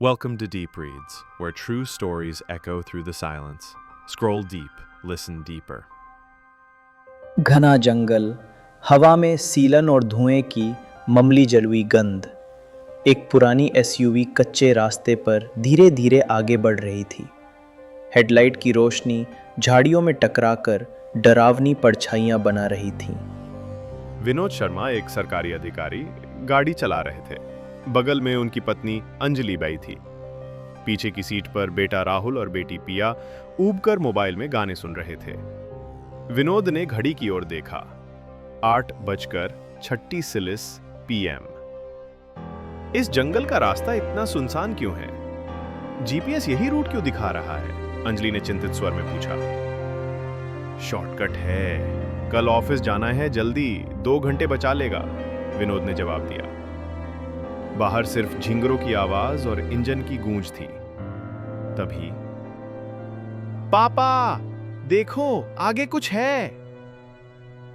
Welcome to Deep Reads, where true stories echo through the silence. Scroll deep, listen deeper. घना जंगल, हवा में सीलन और धुएं की ममली जलुई गंध। एक पुरानी एसयूवी कच्चे रास्ते पर धीरे धीरे आगे बढ़ रही थी। हेडलाइट की रोशनी झाड़ियों में टकराकर डरावनी परछाइयां बना रही थीं। विनोद शर्मा, एक सरकारी अधिकारी, गाड़ी चला रहे थे। बगल में उनकी पत्नी अंजलि बाई थी। पीछे की सीट पर बेटा राहुल और बेटी पिया ऊबकर मोबाइल में गाने सुन रहे थे। विनोद ने घड़ी की ओर देखा। 8:36 PM। इस जंगल का रास्ता इतना सुनसान क्यों है? जीपीएस यही रूट क्यों दिखा रहा है? अंजलि ने चिंतित स्वर में पूछा। शॉर्टकट है, कल ऑफिस जाना है, जल्दी 2 घंटे बचा लेगा, विनोद ने जवाब दिया। बाहर सिर्फ झिंगरों की आवाज और इंजन की गूंज थी। तभी, पापा देखो, आगे कुछ है,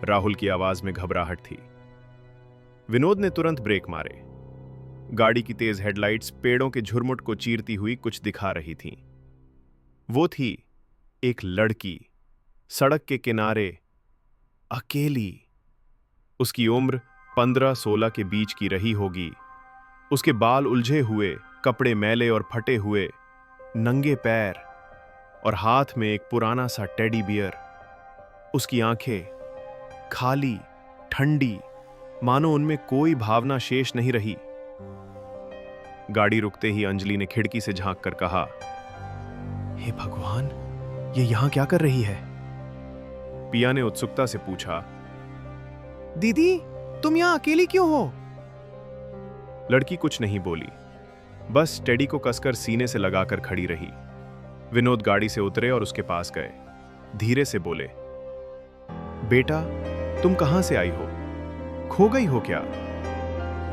राहुल की आवाज में घबराहट थी। विनोद ने तुरंत ब्रेक मारे। गाड़ी की तेज हेडलाइट्स पेड़ों के झुरमुट को चीरती हुई कुछ दिखा रही थीं। वो थी एक लड़की, सड़क के किनारे, अकेली। उसकी उम्र 15-16 के बीच की रही होगी। उसके बाल उलझे हुए, कपड़े मैले और फटे हुए, नंगे पैर और हाथ में एक पुराना सा टेडी बियर। उसकी आंखें खाली, ठंडी, मानो उनमें कोई भावना शेष नहीं रही। गाड़ी रुकते ही अंजलि ने खिड़की से झांक कर कहा, हे भगवान, ये यहां क्या कर रही है? पिया ने उत्सुकता से पूछा, दीदी तुम यहां अकेली क्यों हो? लड़की कुछ नहीं बोली, बस टेडी को कसकर सीने से लगाकर खड़ी रही। विनोद गाड़ी से उतरे और उसके पास गए। धीरे से बोले, बेटा तुम कहां से आई हो? खो गई हो क्या?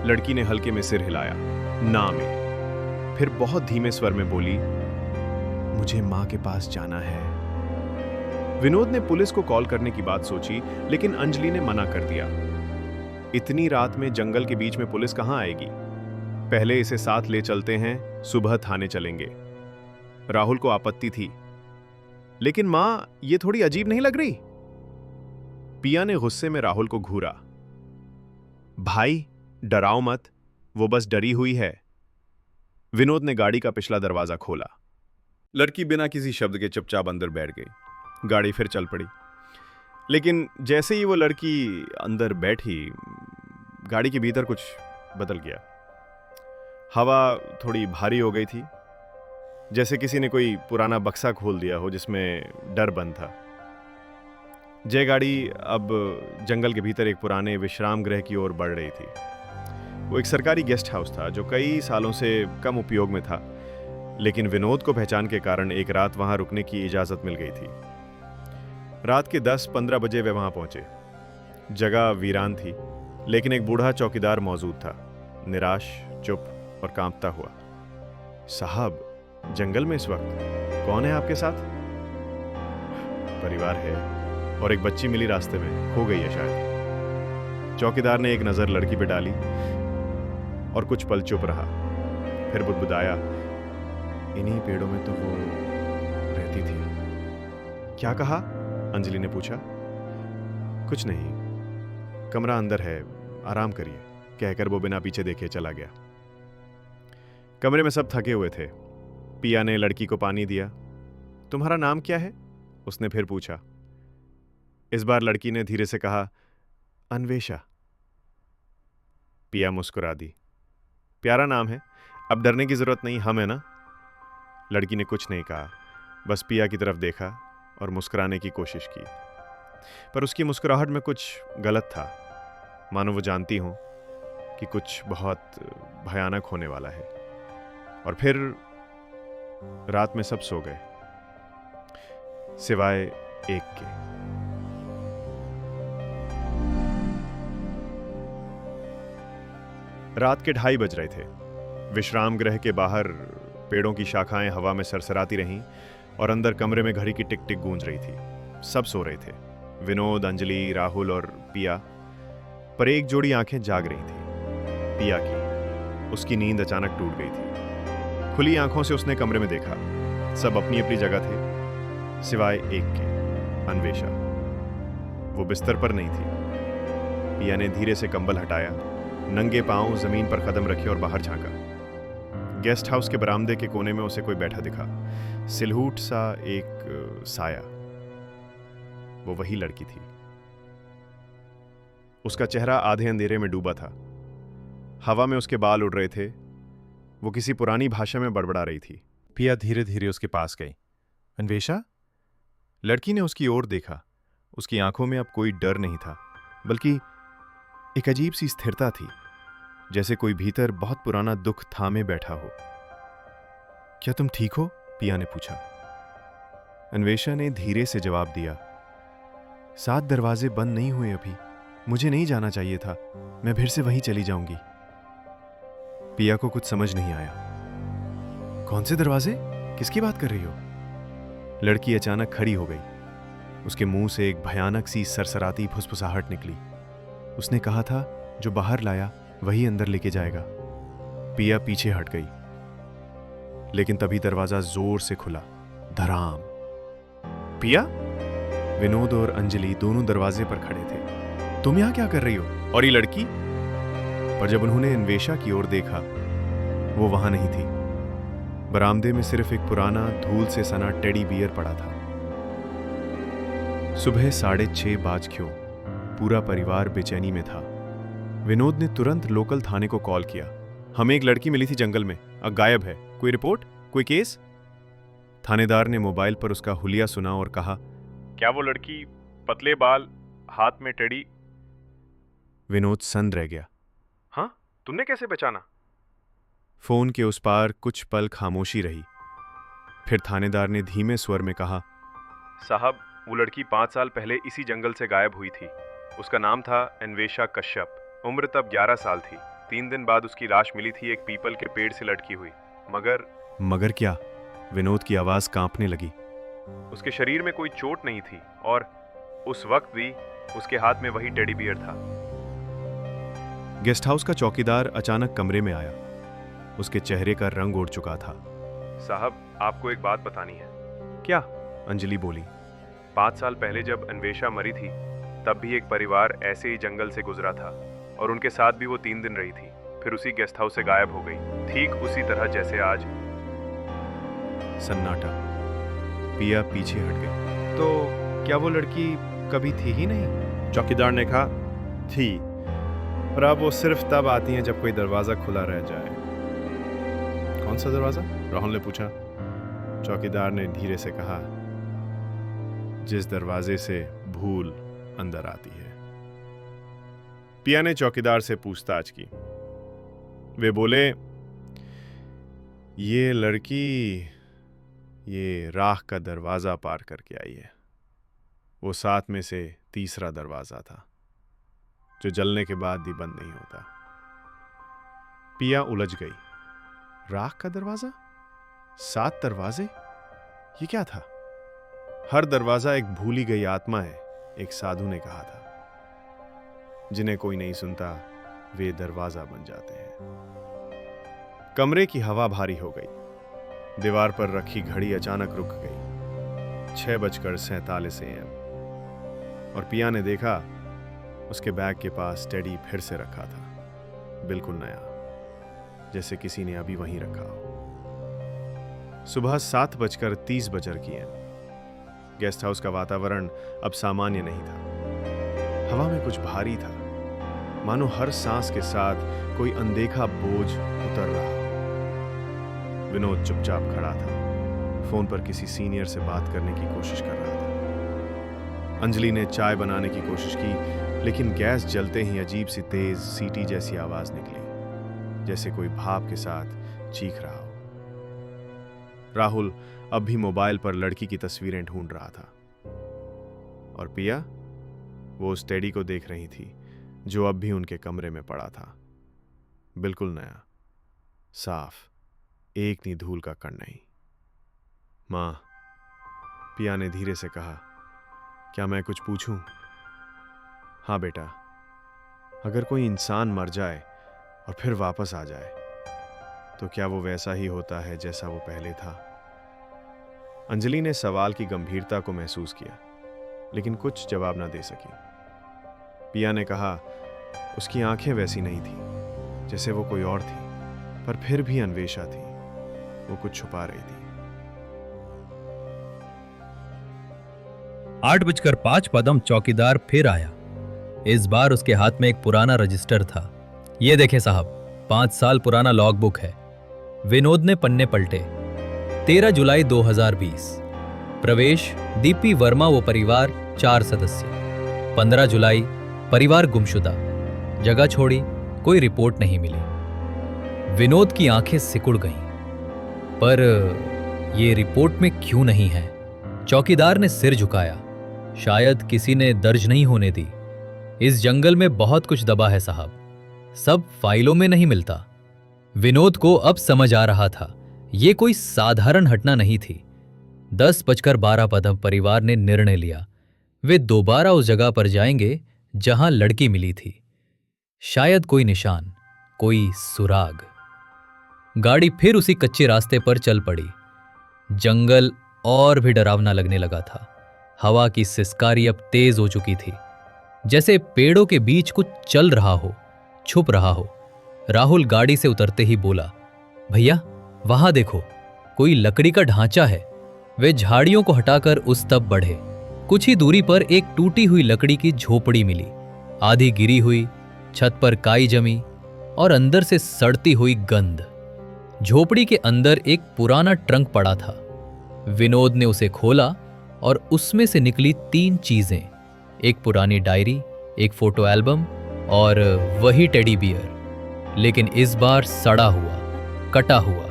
लड़की ने हल्के में सिर हिलाया, ना में। फिर बहुत धीमे स्वर में बोली, मुझे मां के पास जाना है। विनोद ने पुलिस को कॉल करने की बात सोची, लेकिन अंजलि ने मना कर दिया। इतनी रात में जंगल के बीच में पुलिस कहां आएगी? पहले इसे साथ ले चलते हैं, सुबह थाने चलेंगे। राहुल को आपत्ति थी, लेकिन मां, ये थोड़ी अजीब नहीं लग रही? पिया ने गुस्से में राहुल को घूरा। भाई डराओ मत, वो बस डरी हुई है। विनोद ने गाड़ी का पिछला दरवाजा खोला। लड़की बिना किसी शब्द के चुपचाप अंदर बैठ गई। गाड़ी फिर चल पड़ी। लेकिन जैसे ही वो लड़की अंदर बैठी, गाड़ी के भीतर कुछ बदल गया। हवा थोड़ी भारी हो गई थी, जैसे किसी ने कोई पुराना बक्सा खोल दिया हो जिसमें डर बंद था। जय गाड़ी अब जंगल के भीतर एक पुराने विश्राम गृह की ओर बढ़ रही थी। वो एक सरकारी गेस्ट हाउस था जो कई सालों से कम उपयोग में था, लेकिन विनोद को पहचान के कारण एक रात वहां रुकने की इजाजत मिल गई थी। रात के 10-15 बजे वे वहां पहुंचे। जगह वीरान थी, लेकिन एक बूढ़ा चौकीदार मौजूद था, निराश, चुप और कांपता हुआ। साहब, जंगल में इस वक्त कौन है आपके साथ? परिवार है और एक बच्ची मिली रास्ते में, खो गई है शायद। चौकीदार ने एक नजर लड़की पे डाली और कुछ पल चुप रहा, फिर बुदबुदाया, इन्हीं पेड़ों में तो वो रहती थी। क्या कहा? अंजलि ने पूछा। कुछ नहीं, कमरा अंदर है, आराम करिए, कहकर वो बिना पीछे देखे चला गया। कमरे में सब थके हुए थे। पिया ने लड़की को पानी दिया। तुम्हारा नाम क्या है? उसने फिर पूछा। इस बार लड़की ने धीरे से कहा, अन्वेषा। पिया मुस्कुरा दी। प्यारा नाम है, अब डरने की जरूरत नहीं, हम है ना? लड़की ने कुछ नहीं कहा, बस पिया की तरफ देखा और मुस्कुराने की कोशिश की। पर उसकी मुस्कुराहट में कुछ गलत था, मानो वो जानती हो कि कुछ बहुत भयानक होने वाला है। और फिर रात में सब सो गए, सिवाय एक के। रात के 2:30 बज रहे थे। विश्राम गृह के बाहर पेड़ों की शाखाएं हवा में सरसराती रहीं और अंदर कमरे में घड़ी की टिक टिक गूंज रही थी। सब सो रहे थे, विनोद, अंजलि, राहुल और पिया। पर एक जोड़ी आंखें जाग रही थी, पिया की। उसकी नींद अचानक टूट गई थी। खुली आंखों से उसने कमरे में देखा। सब अपनी अपनी जगह थे, सिवाय एक के, अन्वेषा। वो बिस्तर पर नहीं थी। पिया ने धीरे से कंबल हटाया, नंगे पांव जमीन पर कदम रखे और बाहर झांका। गेस्ट हाउस के बरामदे के कोने में उसे कोई बैठा दिखा, सिलहूट सा एक साया। वो वही लड़की थी। उसका चेहरा आधे अंधेरे में डूबा था। हवा में उसके बाल उड़ रहे थे। वो किसी पुरानी भाषा में बड़बड़ा रही थी। पिया धीरे धीरे उसके पास गई। अन्वेषा? लड़की ने उसकी ओर देखा। उसकी आंखों में अब कोई डर नहीं था, बल्कि एक अजीब सी स्थिरता थी, जैसे कोई भीतर बहुत पुराना दुख थामे बैठा हो। क्या तुम ठीक हो? पिया ने पूछा। अन्वेषा ने धीरे से जवाब दिया, 7 दरवाजे बंद नहीं हुए अभी। मुझे नहीं जाना चाहिए था। मैं फिर से वहीं चली जाऊंगी। पिया को कुछ समझ नहीं आया। कौन से दरवाजे? किसकी बात कर रही हो? लड़की अचानक खड़ी हो गई। उसके मुंह से एक भयानक सी सरसराती फुसफुसाहट निकली। उसने कहा था, जो बाहर लाया वही अंदर लेके जाएगा। पिया पीछे हट गई, लेकिन तभी दरवाजा जोर से खुला। धड़ाम। पिया? विनोद और अंजलि दोनों दरवाजे पर खड़े थे। तुम यहां क्या कर रही हो? और ये लड़की? पर जब उन्होंने अन्वेषा की ओर देखा, वो वहां नहीं थी। बरामदे में सिर्फ एक पुराना धूल से सना टेडी बियर पड़ा था। सुबह 6:30 बाज क्यों, पूरा परिवार बेचैनी में था। विनोद ने तुरंत लोकल थाने को कॉल किया। हमें एक लड़की मिली थी जंगल में, अब गायब है। कोई रिपोर्ट? कोई केस? थानेदार ने मोबाइल पर उसका हुलिया सुना और कहा, क्या वो लड़की? पतले बाल, हाथ में टेडी। विनोद सन्न रह गया। हाँ, तुमने कैसे पहचाना? फोन के उस पार कुछ पल खामोशी रही। फिर थानेदार ने धीमे स्वर में कहा, साहब, वो लड़की 5 साल पहले इसी जंगल से गायब हुई थी। उसका नाम था अन्वेषा कश्यप। उम्र तब 11 साल थी। 3 दिन बाद उसकी लाश मिली थी एक पीपल के पेड़ से लटकी हुई। मगर क्या? विनोद की आवाज कांपने लगी। उसके शरीर में कोई चोट नहीं थी और उस वक्त भी उसके हाथ में वही टेडी बियर था। गेस्ट हाउस का चौकीदार अचानक कमरे में आया। उसके चेहरे का रंग उड़ चुका था। साहब, आपको एक बात बतानी है। क्या? अंजलि बोली। 5 साल पहले जब अन्वेषा मरी थी, तब भी एक परिवार ऐसे ही जंगल से गुजरा था और उनके साथ भी वो 3 दिन रही थी। फिर उसी गेस्ट हाउस से गायब हो गई, ठीक उसी तरह जैसे आज। सन्नाटा। पिया पीछे हट गई। तो क्या वो लड़की कभी थी ही नहीं? चौकीदार ने कहा, थी, और अब वो सिर्फ तब आती हैं जब कोई दरवाजा खुला रह जाए। कौन सा दरवाजा? राहुल ने पूछा। चौकीदार ने धीरे से कहा, जिस दरवाजे से भूल अंदर आती है। पिया ने चौकीदार से पूछताछ की। वे बोले, ये लड़की ये राख का दरवाजा पार करके आई है। वो 7 में से तीसरा दरवाजा था, जो जलने के बाद भी बंद नहीं होता। पिया उलझ गई। राख का दरवाजा? 7 दरवाजे? ये क्या था? हर दरवाजा एक भूली गई आत्मा है, एक साधु ने कहा था। जिन्हें कोई नहीं सुनता, वे दरवाजा बन जाते हैं। कमरे की हवा भारी हो गई। दीवार पर रखी घड़ी अचानक रुक गई। 6:47 AM। और पिया ने देखा, उसके बैग के पास टेडी फिर से रखा था, बिल्कुल नया, जैसे किसी ने अभी वहीं रखा हो। सुबह 7:30 की। गेस्ट हाउस का वातावरण अब सामान्य नहीं था। हवा में कुछ भारी था, मानो हर सांस के साथ कोई अनदेखा बोझ उतर रहा हो। विनोद चुपचाप खड़ा था, फोन पर किसी सीनियर से बात करने की कोशिश कर रहा था। अंजलि ने चाय बनाने की कोशिश की, लेकिन गैस जलते ही अजीब सी तेज सीटी जैसी आवाज निकली, जैसे कोई भाप के साथ चीख रहा हो। राहुल अब भी मोबाइल पर लड़की की तस्वीरें ढूंढ रहा था। और पिया, वो उस टेडी को देख रही थी, जो अब भी उनके कमरे में पड़ा था, बिल्कुल नया, साफ, एक नी धूल का कण नहीं। मां, पिया ने धीरे से कहा, क्या मैं कुछ पूछूं? हाँ बेटा, अगर कोई इंसान मर जाए और फिर वापस आ जाए, तो क्या वो वैसा ही होता है जैसा वो पहले था? अंजलि ने सवाल की गंभीरता को महसूस किया, लेकिन कुछ जवाब ना दे सकी। पिया ने कहा, उसकी आंखें वैसी नहीं थी जैसे वो कोई और थी, पर फिर भी अन्वेषा थी। वो कुछ छुपा रही थी। 8:05 चौकीदार फिर आया। इस बार उसके हाथ में एक पुराना रजिस्टर था। ये देखें साहब, 5 साल पुराना लॉग बुक है। विनोद ने पन्ने पलटे। 13 जुलाई 2020। प्रवेश दीपी वर्मा वो परिवार 4 सदस्य। 15 जुलाई परिवार गुमशुदा। जगह छोड़ी, कोई रिपोर्ट नहीं मिली। विनोद की आंखें सिकुड़ गईं। पर ये रिपोर्ट में क्यों नहीं है? चौकीदार ने सिर झुकाया। शायद किसी ने दर्ज नहीं होने दी। इस जंगल में बहुत कुछ दबा है साहब, सब फाइलों में नहीं मिलता। विनोद को अब समझ आ रहा था, ये कोई साधारण घटना नहीं थी। 10:12 परिवार ने निर्णय लिया, वे दोबारा उस जगह पर जाएंगे जहां लड़की मिली थी। शायद कोई निशान, कोई सुराग। गाड़ी फिर उसी कच्चे रास्ते पर चल पड़ी। जंगल और भी डरावना लगने लगा था। हवा की सिसकारी अब तेज हो चुकी थी, जैसे पेड़ों के बीच कुछ चल रहा हो, छुप रहा हो। राहुल गाड़ी से उतरते ही बोला, भैया वहां देखो, कोई लकड़ी का ढांचा है। वे झाड़ियों को हटाकर उस तरफ बढ़े। कुछ ही दूरी पर एक टूटी हुई लकड़ी की झोपड़ी मिली, आधी गिरी हुई, छत पर काई जमी और अंदर से सड़ती हुई गंध। झोपड़ी के अंदर एक पुराना ट्रंक पड़ा था। विनोद ने उसे खोला और उसमें से निकली 3 चीजें, एक पुरानी डायरी, एक फोटो एल्बम और वही टेडी बियर, लेकिन इस बार सड़ा हुआ, कटा हुआ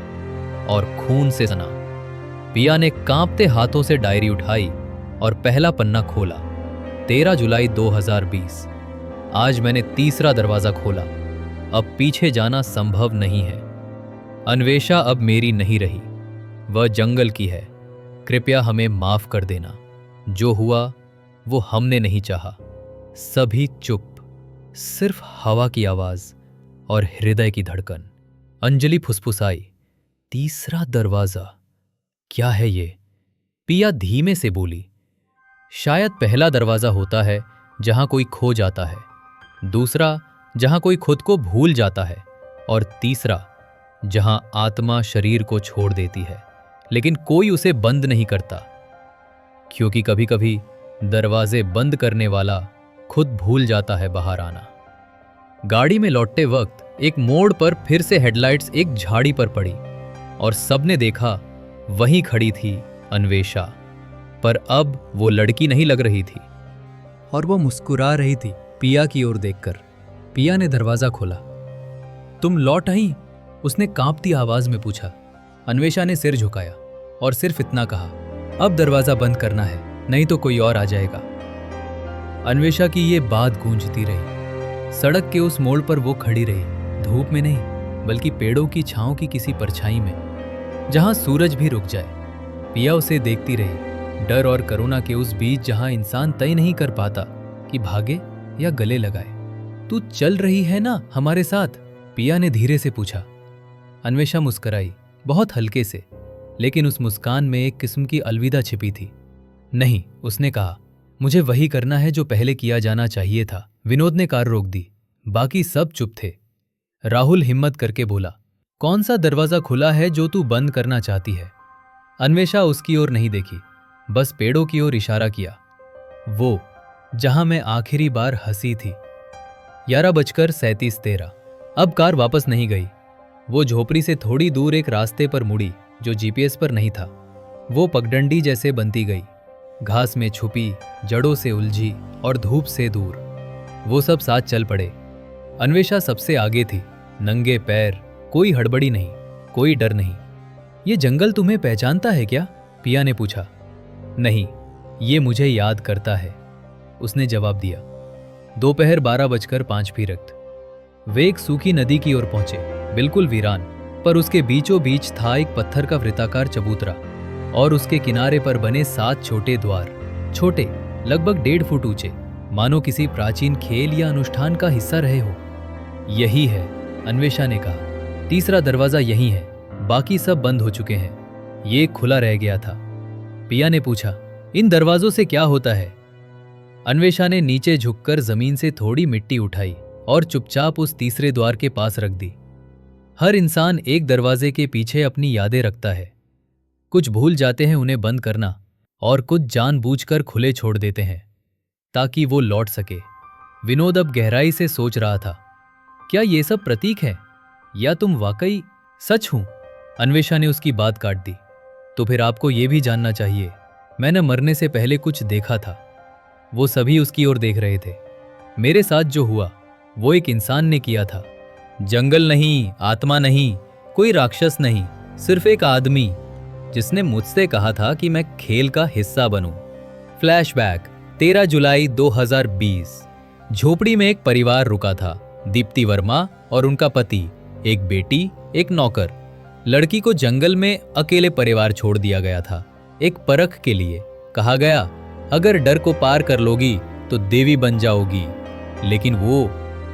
और खून से सना। पिया ने कांपते हाथों से डायरी उठाई और पहला पन्ना खोला। 13 जुलाई 2020। आज मैंने तीसरा दरवाजा खोला। अब पीछे जाना संभव नहीं है। अन्वेषा अब मेरी नहीं रही, वह जंगल की है। कृपया हमें माफ कर देना। जो हुआ वो हमने नहीं चाहा। सभी चुप, सिर्फ हवा की आवाज और हृदय की धड़कन। अंजलि फुसफुसाई, तीसरा दरवाजा, क्या है ये? पिया धीमे से बोली, शायद पहला दरवाजा होता है जहां कोई खो जाता है, दूसरा जहां कोई खुद को भूल जाता है, और तीसरा जहां आत्मा शरीर को छोड़ देती है, लेकिन कोई उसे बंद नहीं करता, क्योंकि कभी कभी दरवाजे बंद करने वाला खुद भूल जाता है बाहर आना। गाड़ी में लौटते वक्त एक मोड़ पर फिर से हेडलाइट्स एक झाड़ी पर पड़ी और सबने देखा वहीं खड़ी थी अन्वेषा। पर अब वो लड़की नहीं लग रही थी और वो मुस्कुरा रही थी पिया की ओर देखकर। पिया ने दरवाजा खोला। तुम लौट आई? उसने कांपती आवाज में पूछा। अन्वेषा ने सिर झुकाया और सिर्फ इतना कहा, अब दरवाजा बंद करना है, नहीं तो कोई और आ जाएगा। अन्वेषा की ये बात गूंजती रही। सड़क के उस मोड़ पर वो खड़ी रही, धूप में नहीं बल्कि पेड़ों की छांव की किसी परछाई में, जहां सूरज भी रुक जाए। पिया उसे देखती रही, डर और करुणा के उस बीच जहां इंसान तय नहीं कर पाता कि भागे या गले लगाए। तू चल रही है ना हमारे साथ? पिया ने धीरे से पूछा। अन्वेषा मुस्कुराई, बहुत हल्के से, लेकिन उस मुस्कान में एक किस्म की अलविदा छिपी थी। नहीं, उसने कहा, मुझे वही करना है जो पहले किया जाना चाहिए था। विनोद ने कार रोक दी। बाकी सब चुप थे। राहुल हिम्मत करके बोला, कौन सा दरवाजा खुला है जो तू बंद करना चाहती है? अन्वेषा उसकी ओर नहीं देखी, बस पेड़ों की ओर इशारा किया। वो जहां मैं आखिरी बार हंसी थी। 11:37 अब कार वापस नहीं गई। वो झोपड़ी से थोड़ी दूर एक रास्ते पर मुड़ी जो जीपीएस पर नहीं था। वो पगडंडी जैसे बनती गई, घास में छुपी, जड़ों से उलझी और धूप से दूर। वो सब साथ चल पड़े। अन्वेषा सबसे आगे थी, नंगे पैर, कोई हड़बड़ी नहीं, कोई डर नहीं। ये जंगल तुम्हें पहचानता है क्या? पिया ने पूछा। नहीं, ये मुझे याद करता है, उसने जवाब दिया। दोपहर 12:05। वे एक सूखी नदी की ओर पहुंचे, बिल्कुल वीरान, पर उसके बीचों बीच था एक पत्थर का वृत्ताकार चबूतरा और उसके किनारे पर बने 7 छोटे द्वार, छोटे, लगभग 1.5 फुट ऊंचे, मानो किसी प्राचीन खेल या अनुष्ठान का हिस्सा रहे हो। यही है, अन्वेषा ने कहा। तीसरा दरवाजा यहीं है, बाकी सब बंद हो चुके हैं। ये खुला रह गया था। पिया ने पूछा, इन दरवाजों से क्या होता है? अन्वेषा ने नीचे झुककर जमीन से थोड़ी मिट्टी उठाई और चुपचाप उस तीसरे द्वार के पास रख दी। हर इंसान एक दरवाजे के पीछे अपनी यादें रखता है। कुछ भूल जाते हैं उन्हें बंद करना, और कुछ जानबूझकर खुले छोड़ देते हैं ताकि वो लौट सके। विनोद अब गहराई से सोच रहा था, क्या ये सब प्रतीक है या तुम वाकई सच हूं? अन्वेषा ने उसकी बात काट दी। तो फिर आपको ये भी जानना चाहिए, मैंने मरने से पहले कुछ देखा था। वो सभी उसकी ओर देख रहे थे। मेरे साथ जो हुआ वो एक इंसान ने किया था। जंगल नहीं, आत्मा नहीं, कोई राक्षस नहीं, सिर्फ एक आदमी जिसने मुझसे कहा था कि मैं खेल का हिस्सा बनूं। फ्लैशबैक 13 जुलाई 2020। झोपड़ी में एक परिवार रुका था। दीप्ति वर्मा और उनका पति, एक बेटी, एक नौकर। लड़की को जंगल में अकेले परिवार छोड़ दिया गया था, एक परख के लिए। कहा गया, अगर डर को पार कर लोगी तो देवी बन जाओगी। लेकिन वो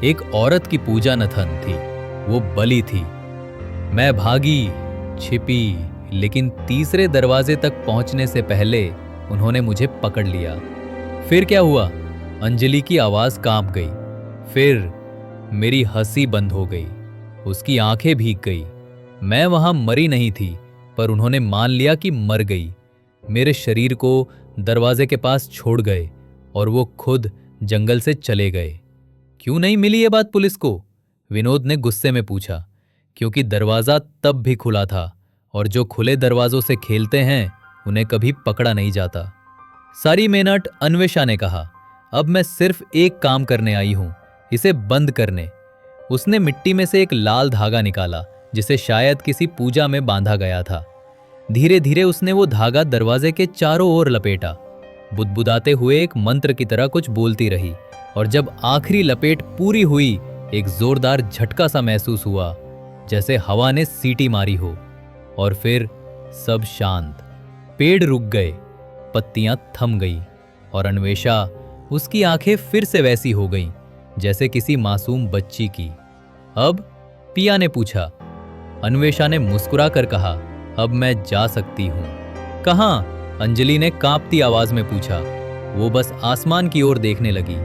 एक औरत की पूजा न थी, वो बलि थी। मैं भागी, छिपी, लेकिन तीसरे दरवाजे तक पहुंचने से पहले उन्होंने मुझे पकड़ लिया। फिर क्या हुआ? अंजलि की आवाज कांप गई। फिर मेरी हंसी बंद हो गई, उसकी आंखें भीग गई। मैं वहां मरी नहीं थी, पर उन्होंने मान लिया कि मर गई। मेरे शरीर को दरवाजे के पास छोड़ गए और वो खुद जंगल से चले गए। क्यों नहीं मिली ये बात पुलिस को? विनोद ने गुस्से में पूछा। क्योंकि दरवाजा तब भी खुला था, और जो खुले दरवाजों से खेलते हैं उन्हें कभी पकड़ा नहीं जाता। सारी मेहनत अन्वेषा ने कहा, अब मैं सिर्फ एक काम करने आई हूं, इसे बंद करने। उसने मिट्टी में से एक लाल धागा निकाला जिसे शायद किसी पूजा में बांधा गया था। धीरे धीरे उसने वो धागा दरवाजे के चारों ओर लपेटा। बुदबुदाते हुए एक मंत्र की तरह कुछ बोलती रही, और जब आखिरी लपेट पूरी हुई, एक जोरदार झटका सा महसूस हुआ, जैसे हवा ने सीटी मारी हो। और फिर सब शांत। पेड़ रुक गए, पत्तियां थम गई, और अन्वेषा, उसकी आंखें फिर से वैसी हो गईं जैसे किसी मासूम बच्ची की। अब? पिया ने पूछा। अन्वेषा ने मुस्कुरा कर कहा, अब मैं जा सकती हूं। कहां? अंजलि ने कांपती आवाज में पूछा। वो बस आसमान की ओर देखने लगी।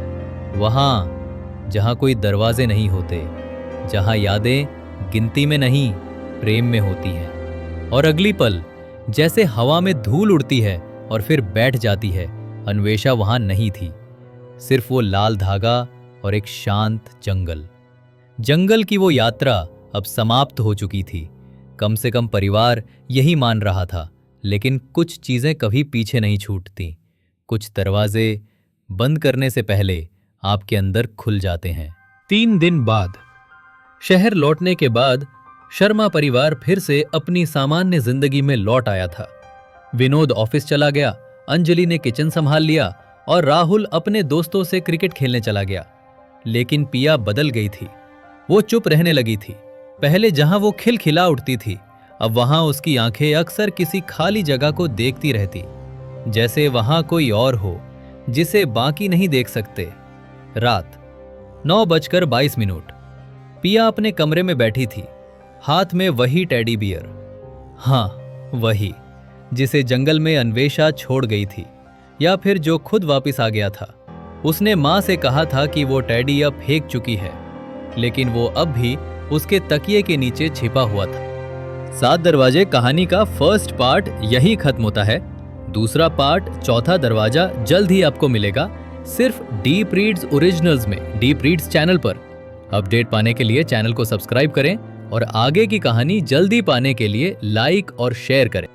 वहां जहां कोई दरवाजे नहीं होते, जहां यादें गिनती में नहीं, प्रेम में होती हैं। और अगली पल जैसे हवा में धूल उड़ती है और फिर बैठ जाती है, अन्वेषा वहां नहीं थी। सिर्फ वो लाल धागा और एक शांत जंगल। जंगल की वो यात्रा अब समाप्त हो चुकी थी। कम से कम परिवार यही मान रहा था। लेकिन कुछ चीजें कभी पीछे नहीं छूटती। कुछ दरवाजे बंद करने से पहले आपके अंदर खुल जाते हैं। 3 दिन बाद शहर लौटने के बाद शर्मा परिवार फिर से अपनी सामान्य जिंदगी में लौट आया था। विनोद ऑफिस चला गया, अंजलि ने किचन संभाल लिया और राहुल अपने दोस्तों से क्रिकेट खेलने चला गया। लेकिन पिया बदल गई थी। वो चुप रहने लगी थी। पहले जहां वो खिलखिला उठती थी, अब वहां उसकी आंखें अक्सर किसी खाली जगह को देखती रहती, जैसे वहां कोई और हो जिसे बाकी नहीं देख सकते। रात 9:22। पिया अपने कमरे में बैठी थी, हाथ में वही टेडी बियर। हाँ, वही जिसे जंगल में अन्वेषा छोड़ गई थी, या फिर जो खुद वापस आ गया था। उसने मां से कहा था कि वो टेडी अब फेंक चुकी है, लेकिन वो अब भी उसके तकिए के नीचे छिपा हुआ था। 7 दरवाजे कहानी का फर्स्ट पार्ट यही खत्म होता है। दूसरा पार्ट, चौथा दरवाजा, जल्द ही आपको मिलेगा, सिर्फ डीप रीड्स ओरिजिनल्स में, डीप रीड्स चैनल पर। अपडेट पाने के लिए चैनल को सब्सक्राइब करें और आगे की कहानी जल्दी पाने के लिए लाइक और शेयर करें।